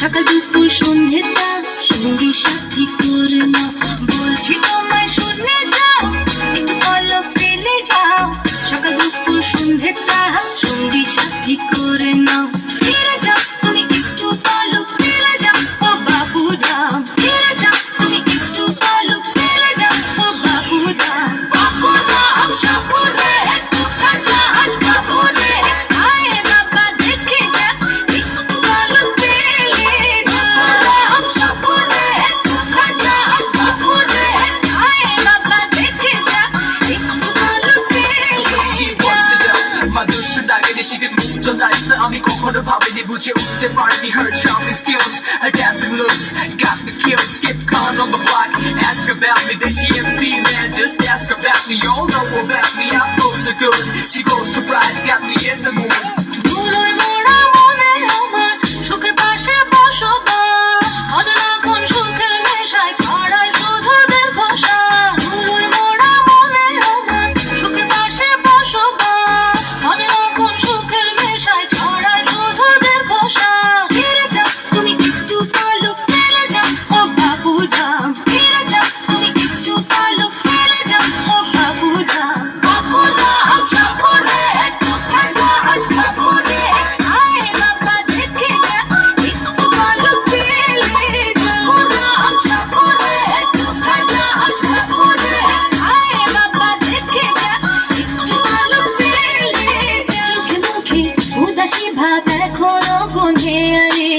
সকাল দুপুর সন্ধ্যেটা সঙ্গী সাথী করে নাও, বলছি তোমায় শুনে যাও, একটু পলক ফেলে যাও। সকাল দুপুর সন্ধ্যেটা সঙ্গী সাথী করে নাও, ফিরে যাও তুমি একটু পলক ফেলে যাও ও বাবুরাম, ফিরে যাও তুমি একটু পলক ফেলে যাও ও বাবুরাম। বাবুরাম সাপুরে কোথায় যাস বাবুরে, আয় বাবা দেখে যা একটু পলক ফেলে যা। বাবুরাম সাপুরে কোথায় যাস বাবুরে, আয় বাবা দেখে যা একটু পলক ফেলে যা। মানুষের লাগে she can move so nice না আমি কখনো ভাবিনি বুঝে উঠতে পারিনি her charming skills, her dancing looks got me killed. Skip con on the block, ask about me, then she MC man, just ask about me. You all know about me, I flow so good, she goes so bright, got me in the mood. ধুলোয় মোড়া মনে আমার সুখের পাশে বসবাস, অজানা কোন সুখের নেশায় ছড়ায় শুধু দীর্ঘশ্বাস। ধুলোয় মোড়া মনে আমার সুখের পাশে বসবাস, অজানা কোন সুখের নেশায় ছড়ায় শুধু দীর্ঘশ্বাস। ফিরে যাও তুমি একটু পলক ফেলে যাও ও বাবুরাম, ফিরে যাও তুমি একটু পলক ফেলে যাও ও বাবুরাম। বাবুরাম সাপুরে কোথায় যাস বাবুরে, আয় বাবা দেখে যা একটু পলক ফেলে যা। বাবুরাম সাপুরে কোথায় যাস বাবুরে, আয় বাবা দেখে যা একটু পলক ফেলে যা। চোখে মুখে উদাসী ভাব এখনো কোণে আরে,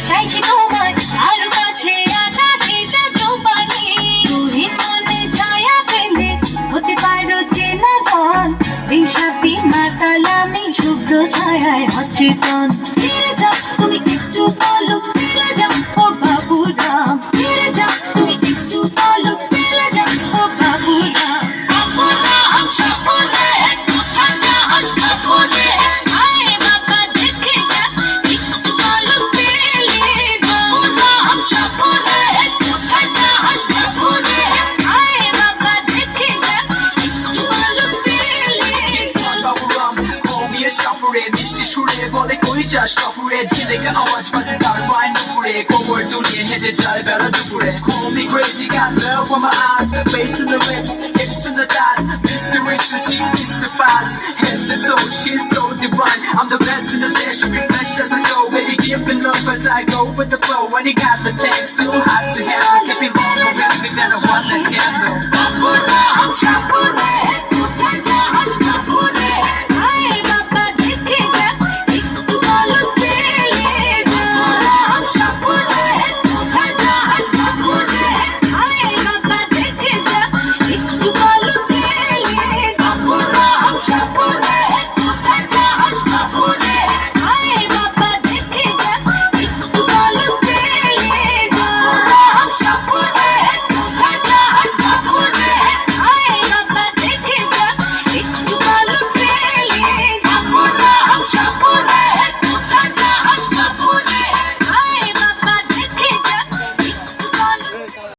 চাইছি তোমার আরো কাছে আকাশে যাতো পানি। তুমি মনে ছায়া পেলে হতে পারো চেনা জন, বিষাদি মাতাল আমি শুভ্র ছায়ায় অচেতন। ফিরে যাও তুমি একটু পলক ফেলে যাও ও বাবুরাম, ফিরে যাও তুমি একটু পলক ফেলে যাও ও বাবুরাম। বাবুরাম সাপুরে কোথায় যাস বাবুরে, আয় বাবা দেখে যা একটু পলক ফেলে যা। বাবুরাম সাপুরে কোথায় যাস বাবুরে, আয় বাবা দেখে যা একটু পলক ফেলে যা। বাবুরাম call me a সাপুরে, মিষ্টি সুরে বলে কই যাস বাবুরে, ঝিলেকে আওয়াজ বাজে তার পায় নুপুরে, কোমর দুলিয়ে হেঁটে যায় বেলা দুপুরে। Call me crazy, got love on my eyes, face in the lips, hips in the thighs, mysteries she mystifies, head to toe she's so divine. I'm the best in the land, she be fresh as I go, baby give me love as I go with the flow. When you got the thing, still hot to have, keep it